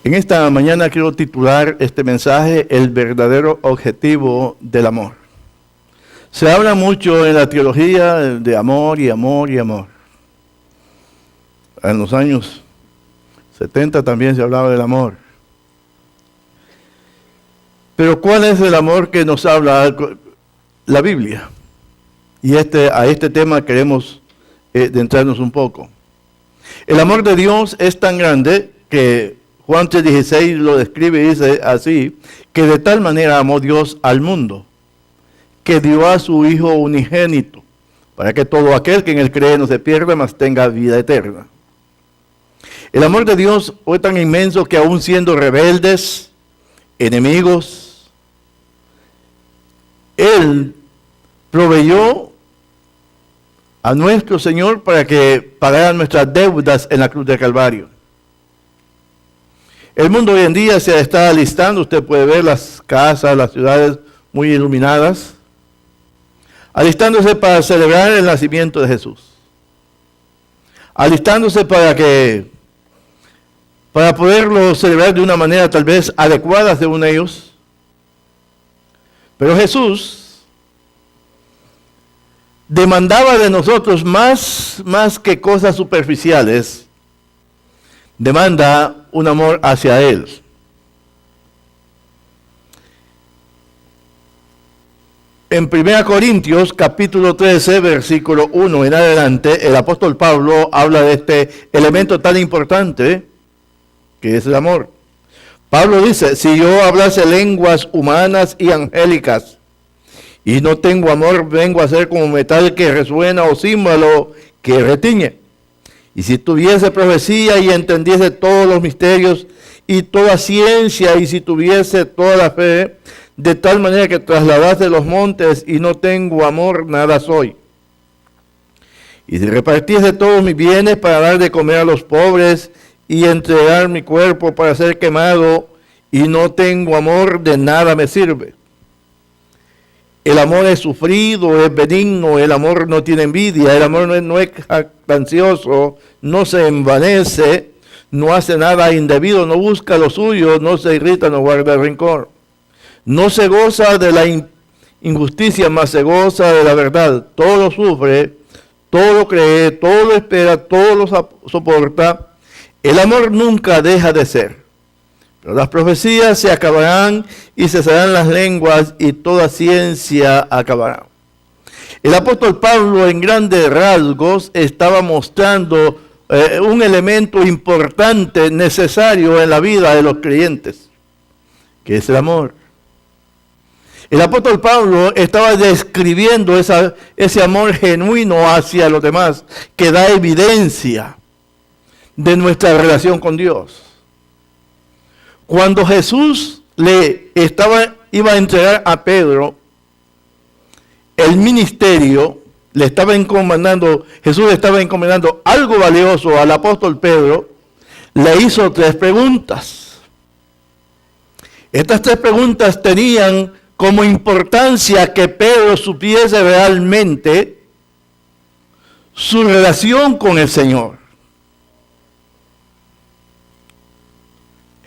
En esta mañana quiero titular este mensaje El verdadero objetivo del amor. Se habla mucho en la teología de amor y amor y amor. En los años 70 también se hablaba del amor. Pero ¿cuál es el amor que nos habla la Biblia? Y a este tema queremos adentrarnos un poco. El amor de Dios es tan grande que Juan 3:16 lo describe y dice así, que de tal manera amó Dios al mundo, que dio a su Hijo unigénito, para que todo aquel que en él cree no se pierda, mas tenga vida eterna. El amor de Dios fue tan inmenso que aún siendo rebeldes, enemigos, Él proveyó a nuestro Señor para que pagara nuestras deudas en la cruz del Calvario. El mundo hoy en día se está alistando, usted puede ver las casas, las ciudades muy iluminadas, alistándose para celebrar el nacimiento de Jesús. Alistándose para poderlo celebrar de una manera tal vez adecuada según ellos. Pero Jesús demandaba de nosotros más que cosas superficiales. Demanda un amor hacia Él. En 1 Corintios capítulo 13, versículo 1 en adelante, el apóstol Pablo habla de este elemento tan importante que es el amor. Pablo dice, si yo hablase lenguas humanas y angélicas, y no tengo amor, vengo a ser como metal que resuena o címbalo que retiñe. Y si tuviese profecía y entendiese todos los misterios y toda ciencia, y si tuviese toda la fe, de tal manera que trasladase los montes y no tengo amor, nada soy. Y si repartiese todos mis bienes para dar de comer a los pobres y entregar mi cuerpo para ser quemado y no tengo amor, de nada me sirve. El amor es sufrido, es benigno, el amor no tiene envidia, el amor no es jactancioso, no se envanece, no hace nada indebido, no busca lo suyo, no se irrita, no guarda rencor. No se goza de la injusticia, mas se goza de la verdad. Todo lo sufre, todo lo cree, todo lo espera, todo lo soporta. El amor nunca deja de ser. Pero las profecías se acabarán y cesarán las lenguas y toda ciencia acabará. El apóstol Pablo en grandes rasgos estaba mostrando un elemento importante, necesario en la vida de los creyentes, que es el amor. El apóstol Pablo estaba describiendo ese amor genuino hacia los demás, que da evidencia de nuestra relación con Dios. Cuando Jesús iba a entregar a Pedro el ministerio, Jesús le estaba encomendando algo valioso al apóstol Pedro, le hizo 3 preguntas. Estas 3 preguntas tenían como importancia que Pedro supiese realmente su relación con el Señor.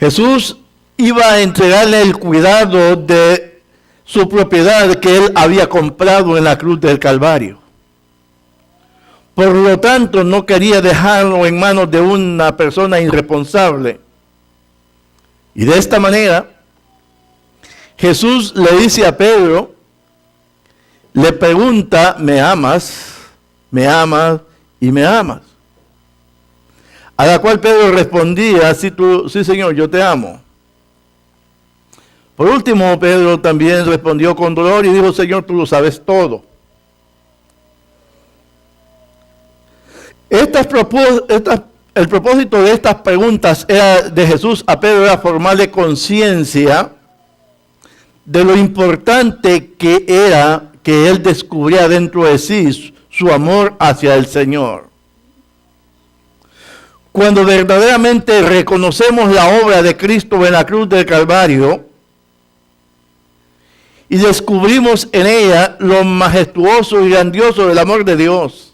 Jesús iba a entregarle el cuidado de su propiedad que él había comprado en la cruz del Calvario. Por lo tanto, no quería dejarlo en manos de una persona irresponsable. Y de esta manera, Jesús le dice a Pedro, le pregunta, ¿me amas? ¿Me amas? ¿Y me amas? A la cual Pedro respondía, sí Señor, yo te amo. Por último, Pedro también respondió con dolor y dijo, Señor, tú lo sabes todo. El propósito de estas preguntas de Jesús a Pedro era formarle conciencia de lo importante que era que él descubría dentro de sí su amor hacia el Señor. Cuando verdaderamente reconocemos la obra de Cristo en la cruz del Calvario y descubrimos en ella lo majestuoso y grandioso del amor de Dios,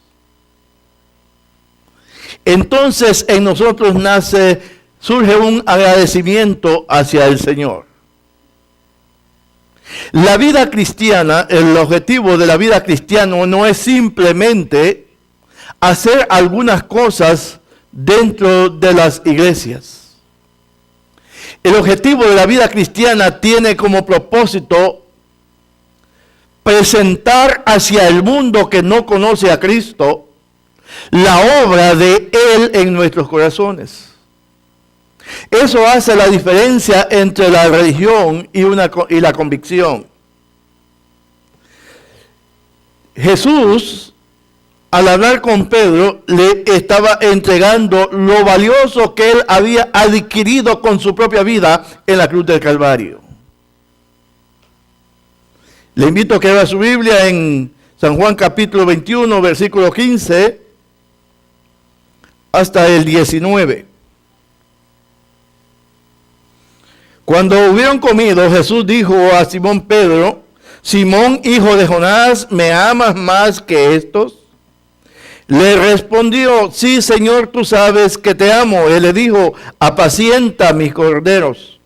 entonces en nosotros nace surge un agradecimiento hacia el Señor. La vida cristiana, el objetivo de la vida cristiana no es simplemente hacer algunas cosas dentro de las iglesias. El objetivo de la vida cristiana tiene como propósito presentar hacia el mundo que no conoce a Cristo la obra de Él en nuestros corazones. Eso hace la diferencia entre la religión y la convicción. Jesús, al hablar con Pedro, le estaba entregando lo valioso que él había adquirido con su propia vida en la cruz del Calvario. Le invito a que abra su Biblia en San Juan capítulo 21, versículo 15 hasta el 19. Cuando hubieron comido, Jesús dijo a Simón Pedro: Simón, hijo de Jonás, ¿me amas más que estos? Le respondió: sí, Señor, tú sabes que te amo. Él le dijo: apacienta mis corderos.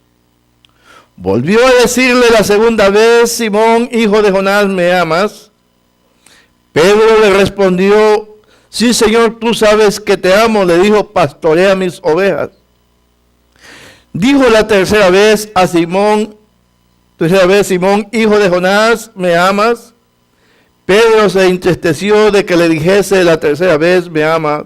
Volvió a decirle la segunda vez: Simón, hijo de Jonás, ¿me amas? Pedro le respondió: sí, Señor, tú sabes que te amo. Le dijo: pastorea mis ovejas. Dijo la tercera vez, Simón, hijo de Jonás, ¿me amas? Pedro se entristeció de que le dijese la tercera vez, ¿me amas?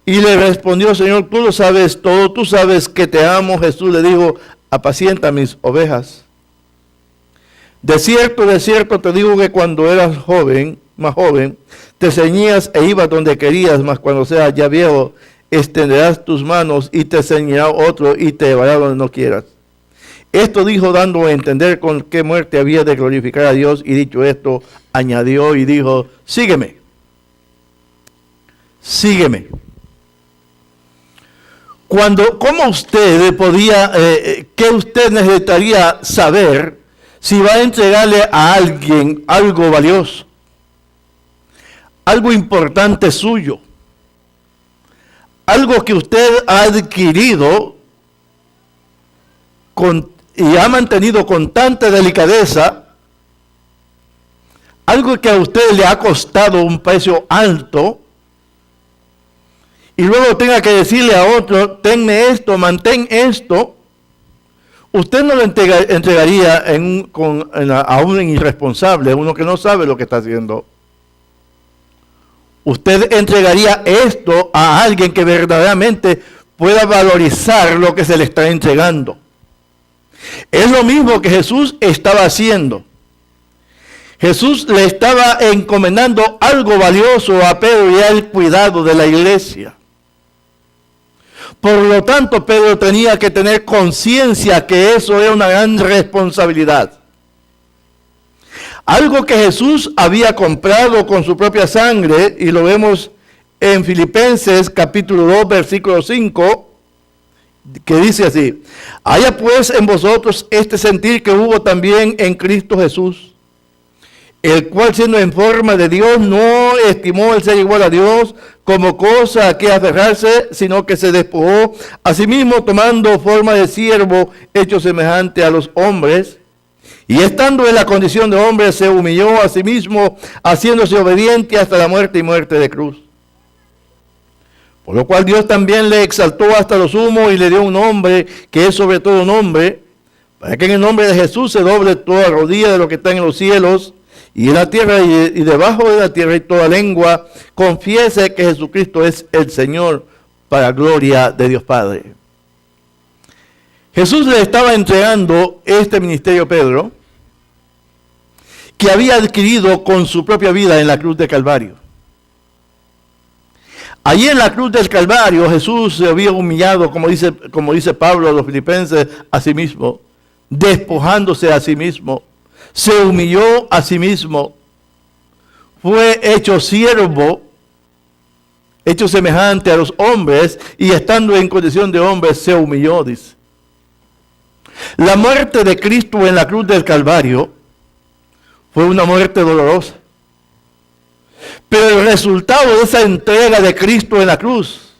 Y le respondió: Señor, tú lo sabes todo, tú sabes que te amo. Jesús le dijo: apacienta mis ovejas. De cierto te digo que cuando eras más joven, te ceñías e ibas donde querías, mas cuando seas ya viejo, extenderás tus manos y te ceñirá otro y te llevará donde no quieras. Esto dijo dando a entender con qué muerte había de glorificar a Dios, y dicho esto, añadió y dijo: sígueme. Sígueme. ¿Cómo usted podía, qué usted necesitaría saber si va a entregarle a alguien algo valioso, algo importante suyo, algo que usted ha adquirido y ha mantenido con tanta delicadeza, algo que a usted le ha costado un precio alto, y luego tenga que decirle a otro: tenme esto, mantén esto? Usted no lo entregaría a un irresponsable, a uno que no sabe lo que está haciendo. Usted entregaría esto a alguien que verdaderamente pueda valorizar lo que se le está entregando. Es lo mismo que Jesús estaba haciendo. Jesús le estaba encomendando algo valioso a Pedro y al cuidado de la iglesia. Por lo tanto, Pedro tenía que tener conciencia que eso era una gran responsabilidad. Algo que Jesús había comprado con su propia sangre, y lo vemos en Filipenses capítulo 2, versículo 5, que dice así: haya pues en vosotros este sentir que hubo también en Cristo Jesús, el cual siendo en forma de Dios no estimó el ser igual a Dios como cosa a que aferrarse, sino que se despojó a sí mismo, tomando forma de siervo, hecho semejante a los hombres, y estando en la condición de hombre se humilló a sí mismo, haciéndose obediente hasta la muerte y muerte de cruz. Por lo cual Dios también le exaltó hasta lo sumo y le dio un nombre que es sobre todo nombre, para que en el nombre de Jesús se doble toda rodilla de lo que está en los cielos y en la tierra y debajo de la tierra, y toda lengua confiese que Jesucristo es el Señor, para gloria de Dios Padre. Jesús le estaba entregando este ministerio a Pedro, que había adquirido con su propia vida en la cruz del Calvario. Allí en la cruz del Calvario Jesús se había humillado, como dice Pablo a los filipenses, a sí mismo, despojándose a sí mismo. Se humilló a sí mismo, fue hecho siervo, hecho semejante a los hombres, y estando en condición de hombre se humilló, dice. La muerte de Cristo en la cruz del Calvario fue una muerte dolorosa, pero el resultado de esa entrega de Cristo en la cruz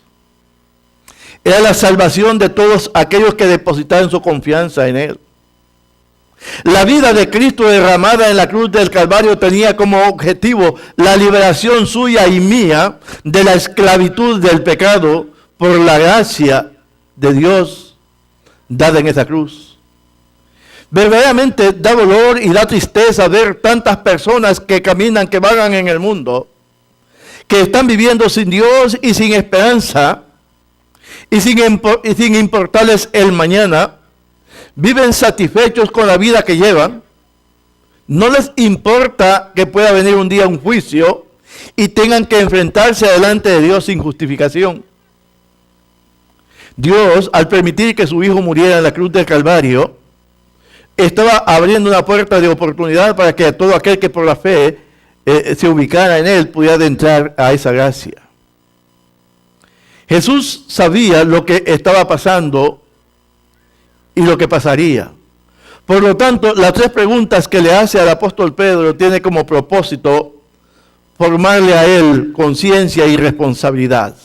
Era la salvación de todos aquellos que depositaban su confianza en Él. La vida de Cristo derramada en la cruz del Calvario tenía como objetivo la liberación suya y mía de la esclavitud del pecado por la gracia de Dios dada en esa cruz. Verdaderamente da dolor y da tristeza ver tantas personas que caminan, que vagan en el mundo, que están viviendo sin Dios y sin esperanza y sin importarles el mañana. Viven satisfechos con la vida que llevan. No les importa que pueda venir un día un juicio y tengan que enfrentarse delante de Dios sin justificación. Dios, al permitir que su Hijo muriera en la cruz del Calvario, estaba abriendo una puerta de oportunidad para que todo aquel que por la fe se ubicara en Él pudiera entrar a esa gracia. Jesús sabía lo que estaba pasando y lo que pasaría. Por lo tanto, las tres preguntas que le hace al apóstol Pedro tiene como propósito formarle a él conciencia y responsabilidad.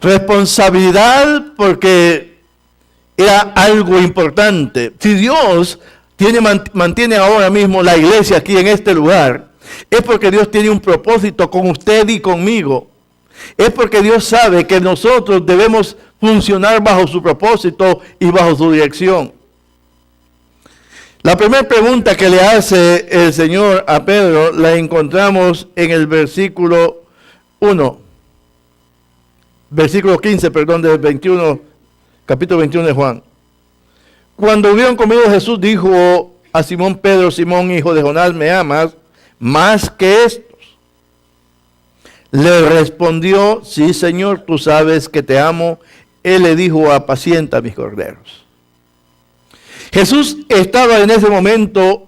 Responsabilidad porque era algo importante. Si Dios mantiene ahora mismo la iglesia aquí en este lugar, es porque Dios tiene un propósito con usted y conmigo. Es porque Dios sabe que nosotros debemos funcionar bajo su propósito y bajo su dirección. La primera pregunta que le hace el Señor a Pedro la encontramos en el versículo 15, del 21, capítulo 21 de Juan. Cuando hubieron comido, Jesús dijo a Simón Pedro: Simón, hijo de Jonás, ¿me amas más que estos? Le respondió: sí, Señor, tú sabes que te amo. Él le dijo: apacienta mis corderos. Jesús estaba en ese momento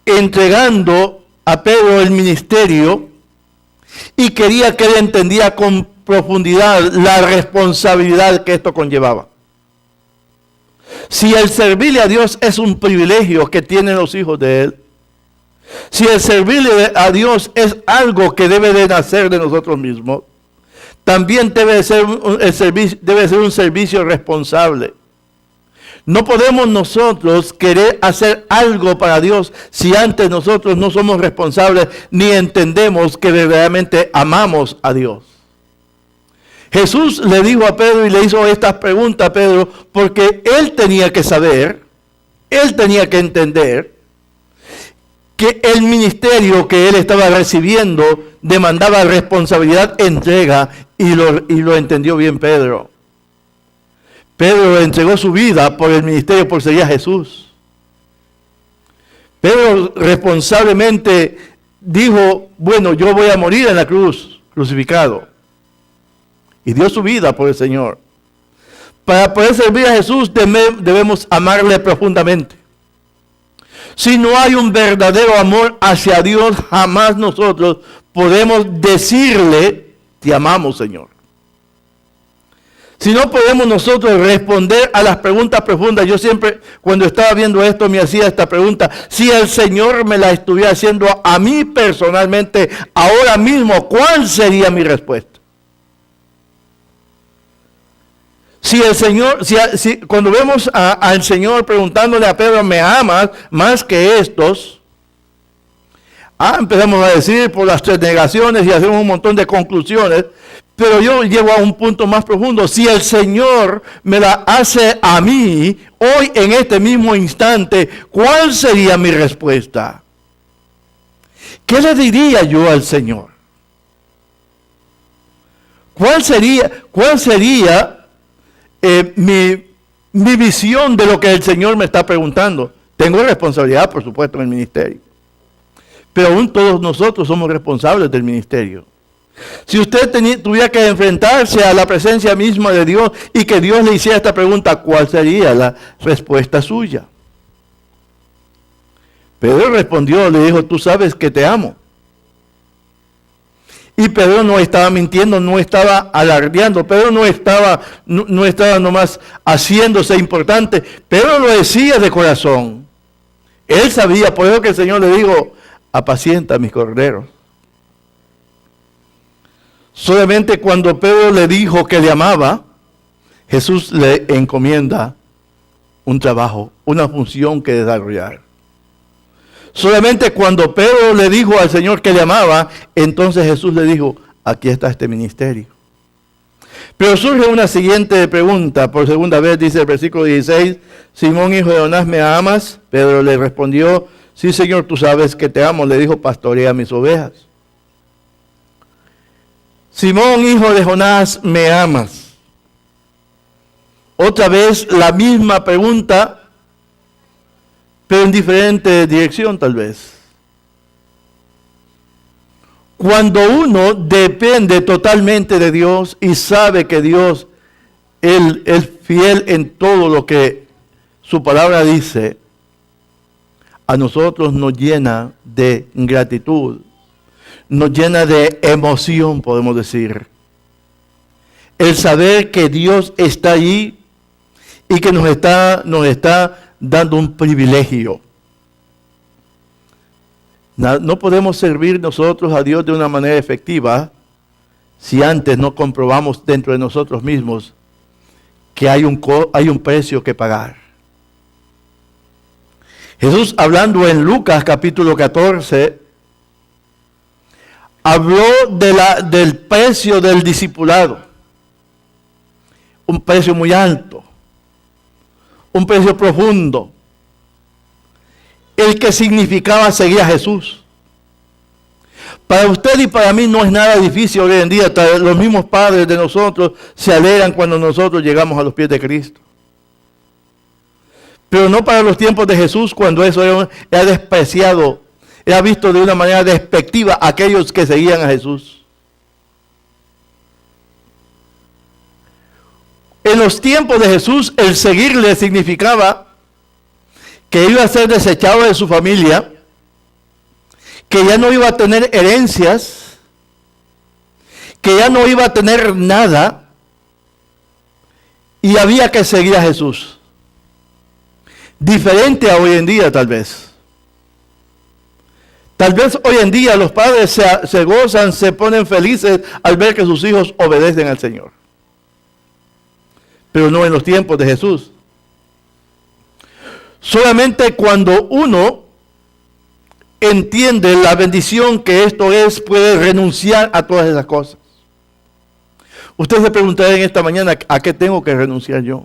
entregando a Pedro el ministerio y quería que él entendiera con profundidad la responsabilidad que esto conllevaba. Si el servirle a Dios es un privilegio que tienen los hijos de Él, si el servirle a Dios es algo que debe de nacer de nosotros mismos, también debe ser un servicio responsable. No podemos nosotros querer hacer algo para Dios si antes nosotros no somos responsables ni entendemos que verdaderamente amamos a Dios. Jesús le dijo a Pedro y le hizo estas preguntas a Pedro porque él tenía que saber, él tenía que entender que el ministerio que él estaba recibiendo demandaba responsabilidad, entrega, y lo entendió bien Pedro. Pedro entregó su vida por el ministerio, por seguir a Jesús. Pedro responsablemente dijo: bueno, yo voy a morir en la cruz, crucificado. Y dio su vida por el Señor. Para poder servir a Jesús debemos amarle profundamente. Si no hay un verdadero amor hacia Dios, jamás nosotros podemos decirle: te amamos, Señor. Si no podemos nosotros responder a las preguntas profundas, yo siempre cuando estaba viendo esto me hacía esta pregunta: si el Señor me la estuviera haciendo a mí personalmente ahora mismo, ¿cuál sería mi respuesta? Si el Señor, cuando vemos al Señor preguntándole a Pedro: ¿me amas más que estos? Empezamos a decir por las tres negaciones y hacemos un montón de conclusiones, pero yo llego a un punto más profundo. Si el Señor me la hace a mí, hoy en este mismo instante, ¿cuál sería mi respuesta? ¿Qué le diría yo al Señor? ¿Cuál sería mi visión de lo que el Señor me está preguntando? Tengo responsabilidad, por supuesto, en el ministerio. Pero aún todos nosotros somos responsables del ministerio. Si usted tuviera que enfrentarse a la presencia misma de Dios y que Dios le hiciera esta pregunta, ¿cuál sería la respuesta suya? Pedro respondió, le dijo: tú sabes que te amo. Y Pedro no estaba mintiendo, no estaba alardeando, Pedro no estaba nomás haciéndose importante. Pedro lo decía de corazón. Él sabía, por eso que el Señor le dijo: apacienta mis corderos. Solamente cuando Pedro le dijo que le amaba, Jesús le encomienda un trabajo, una función que desarrollar. Solamente cuando Pedro le dijo al Señor que le amaba, entonces Jesús le dijo, aquí está este ministerio. Pero surge una siguiente pregunta, por segunda vez dice el versículo 16, Simón, hijo de Jonás, ¿me amas? Pedro le respondió, sí, Señor, tú sabes que te amo. Le dijo, pastorea mis ovejas. Simón, hijo de Jonás, ¿me amas? Otra vez la misma pregunta, pero en diferente dirección tal vez. Cuando uno depende totalmente de Dios y sabe que Dios, Él es fiel en todo lo que su palabra dice, a nosotros nos llena de gratitud, nos llena de emoción, podemos decir. El saber que Dios está allí y que nos está dando un privilegio. No podemos servir nosotros a Dios de una manera efectiva si antes no comprobamos dentro de nosotros mismos que hay un precio que pagar. Jesús, hablando en Lucas capítulo 14, habló del precio del discipulado. Un precio muy alto, un precio profundo, el que significaba seguir a Jesús. Para usted y para mí no es nada difícil hoy en día. Los mismos padres de nosotros se alegran cuando nosotros llegamos a los pies de Cristo. Pero no para los tiempos de Jesús, cuando eso era despreciado, era visto de una manera despectiva a aquellos que seguían a Jesús. En los tiempos de Jesús, el seguirle significaba que iba a ser desechado de su familia, que ya no iba a tener herencias, que ya no iba a tener nada, y había que seguir a Jesús. Diferente a hoy en día, tal vez. Tal vez hoy en día los padres se gozan, se ponen felices al ver que sus hijos obedecen al Señor. Pero no en los tiempos de Jesús. Solamente cuando uno entiende la bendición que esto es, puede renunciar a todas esas cosas. Usted se preguntará en esta mañana, ¿a qué tengo que renunciar yo?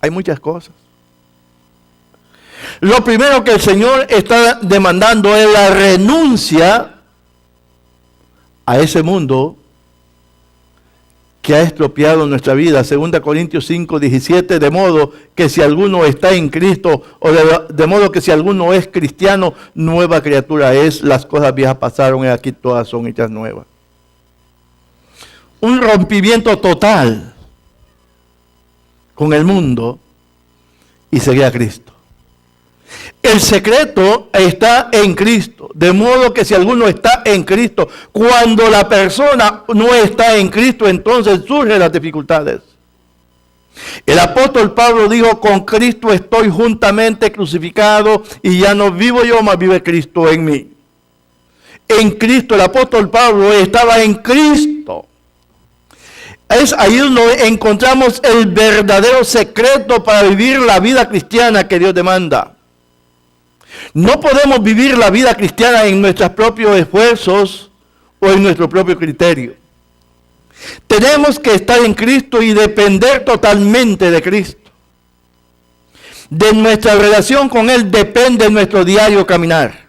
Hay muchas cosas. Lo primero que el Señor está demandando es la renuncia a ese mundo que ha estropeado nuestra vida. 2 Corintios 5, 17, de modo que si alguno está en Cristo, o de modo que si alguno es cristiano, nueva criatura es, las cosas viejas pasaron y aquí todas son hechas nuevas. Un rompimiento total con el mundo y seguir a Cristo. El secreto está en Cristo, de modo que si alguno está en Cristo, cuando la persona no está en Cristo, entonces surgen las dificultades. El apóstol Pablo dijo, con Cristo estoy juntamente crucificado y ya no vivo yo, mas vive Cristo en mí. En Cristo, el apóstol Pablo estaba en Cristo. Es ahí donde encontramos el verdadero secreto para vivir la vida cristiana que Dios demanda. No podemos vivir la vida cristiana en nuestros propios esfuerzos o en nuestro propio criterio. Tenemos que estar en Cristo y depender totalmente de Cristo. De nuestra relación con Él depende nuestro diario caminar.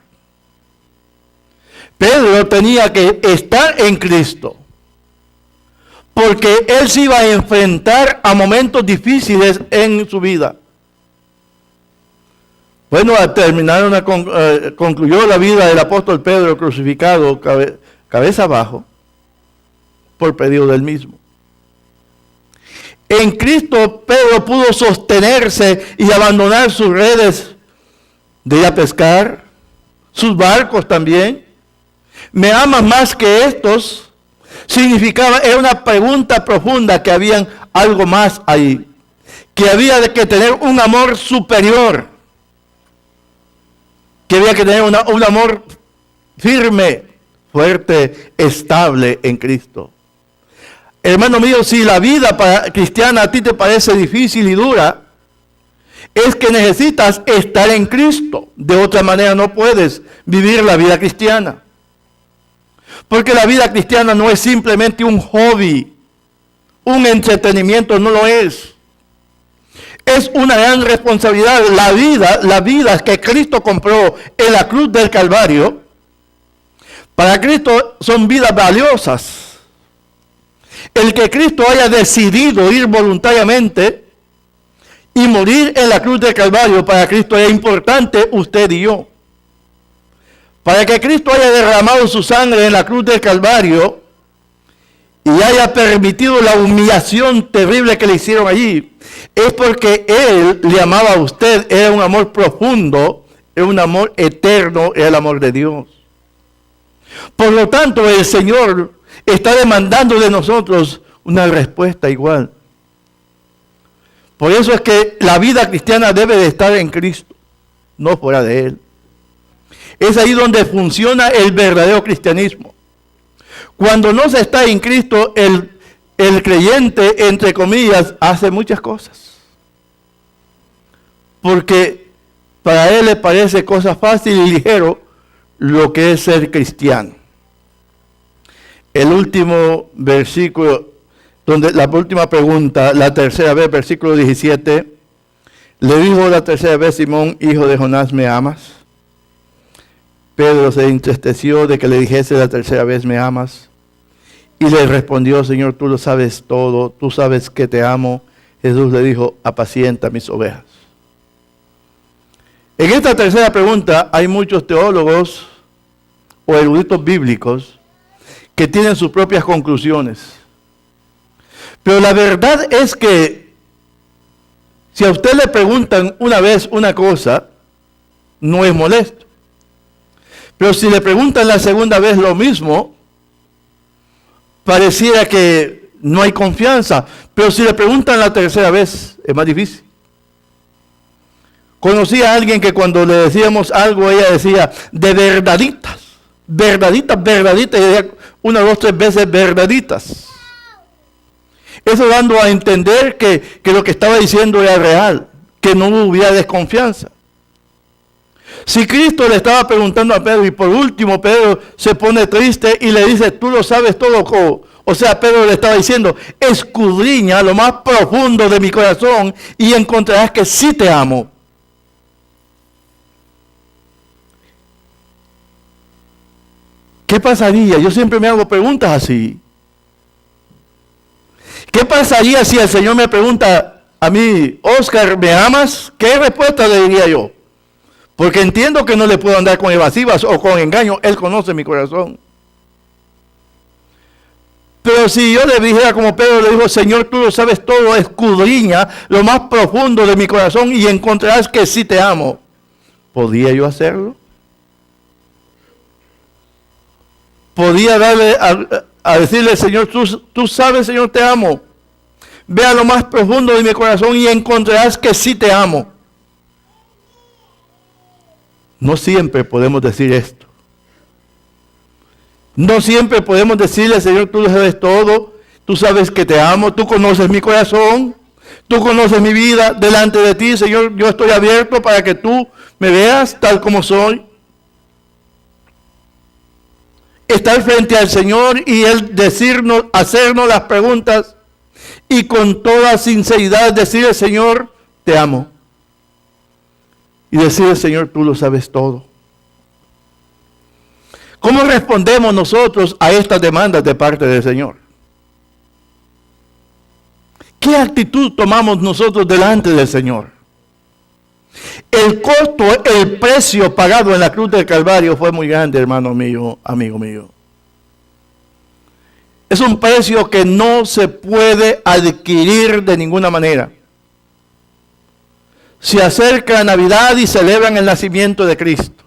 Pedro tenía que estar en Cristo, porque él se iba a enfrentar a momentos difíciles en su vida. Bueno, al terminar concluyó la vida del apóstol Pedro crucificado cabeza abajo por pedido del mismo. En Cristo Pedro pudo sostenerse y abandonar sus redes de ir a pescar, sus barcos también. ¿Me amas más que estos? Significaba, era una pregunta profunda, que había algo más ahí, que había que tener un amor superior, que había que tener un amor firme, fuerte, estable en Cristo. Hermano mío, si la vida cristiana a ti te parece difícil y dura, es que necesitas estar en Cristo. De otra manera no puedes vivir la vida cristiana. Porque la vida cristiana no es simplemente un hobby, un entretenimiento, no lo es. Es una gran responsabilidad. La vida que Cristo compró en la cruz del Calvario, para Cristo son vidas valiosas. El que Cristo haya decidido ir voluntariamente y morir en la cruz del Calvario, para Cristo es importante, usted y yo. Para que Cristo haya derramado su sangre en la cruz del Calvario y haya permitido la humillación terrible que le hicieron allí, es porque Él le amaba a usted. Era un amor profundo, era un amor eterno, era el amor de Dios. Por lo tanto, el Señor está demandando de nosotros una respuesta igual. Por eso es que la vida cristiana debe de estar en Cristo, no fuera de Él. Es ahí donde funciona el verdadero cristianismo. Cuando no se está en Cristo, el creyente, entre comillas, hace muchas cosas. Porque para él le parece cosa fácil y ligero lo que es ser cristiano. El último versículo, la última pregunta, la tercera vez, versículo 17, le dijo la tercera vez: Simón, hijo de Jonás, ¿me amas? Pedro se entristeció de que le dijese la tercera vez: ¿me amas? Y le respondió: Señor, tú lo sabes todo, tú sabes que te amo. Jesús le dijo: apacienta mis ovejas. En esta tercera pregunta hay muchos teólogos o eruditos bíblicos que tienen sus propias conclusiones. Pero la verdad es que si a usted le preguntan una vez una cosa, no es molesto. Pero si le preguntan la segunda vez lo mismo, pareciera que no hay confianza. Pero si le preguntan la tercera vez, es más difícil. Conocí a alguien que cuando le decíamos algo, ella decía: de verdaditas, verdaditas, verdaditas, y decía 1, 2, 3 veces verdaditas. Eso dando a entender que lo que estaba diciendo era real, que no hubiera desconfianza. Si Cristo le estaba preguntando a Pedro y por último Pedro se pone triste y le dice: tú lo sabes todo, o sea, Pedro le estaba diciendo: escudriña lo más profundo de mi corazón y encontrarás que sí te amo. ¿Qué pasaría? Yo siempre me hago preguntas así. ¿Qué pasaría si el Señor me pregunta a mí: Oscar, ¿me amas? ¿Qué respuesta le diría yo? Porque entiendo que no le puedo andar con evasivas o con engaño. Él conoce mi corazón. Pero si yo le dijera como Pedro le dijo: Señor, tú lo sabes todo, escudriña lo más profundo de mi corazón y encontrarás que sí te amo, ¿podía yo hacerlo? Podía darle a decirle: Señor, tú sabes, Señor, te amo. Ve a lo más profundo de mi corazón y encontrarás que sí te amo. No siempre podemos decir esto. No siempre podemos decirle: Señor, tú lo sabes todo, tú sabes que te amo, tú conoces mi corazón, tú conoces mi vida. Delante de ti, Señor, yo estoy abierto para que tú me veas tal como soy. Estar frente al Señor y Él decirnos, hacernos las preguntas y con toda sinceridad decirle: Señor, te amo. Y decirle: Señor, tú lo sabes todo. ¿Cómo respondemos nosotros a estas demandas de parte del Señor? ¿Qué actitud tomamos nosotros delante del Señor? El costo, el precio pagado en la cruz del Calvario fue muy grande, hermano mío, amigo mío. Es un precio que no se puede adquirir de ninguna manera. Se acerca Navidad y celebran el nacimiento de Cristo.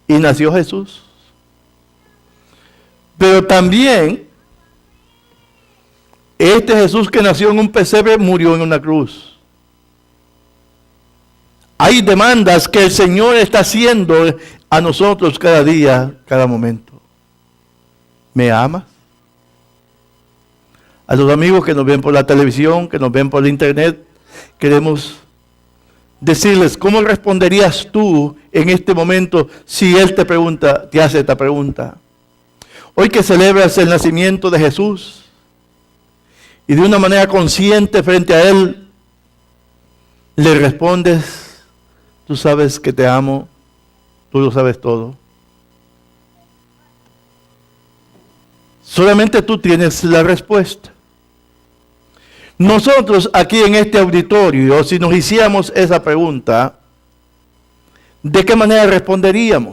Y nació Jesús. Pero también, este Jesús que nació en un pesebre murió en una cruz. Hay demandas que el Señor está haciendo a nosotros cada día, cada momento. ¿Me amas? A los amigos que nos ven por la televisión, que nos ven por la internet, queremos decirles, ¿cómo responderías tú en este momento si Él te pregunta, te hace esta pregunta? Hoy que celebras el nacimiento de Jesús y de una manera consciente frente a Él, le respondes, tú sabes que te amo, tú lo sabes todo. Solamente tú tienes la respuesta. Nosotros aquí en este auditorio, si nos hiciéramos esa pregunta, ¿de qué manera responderíamos?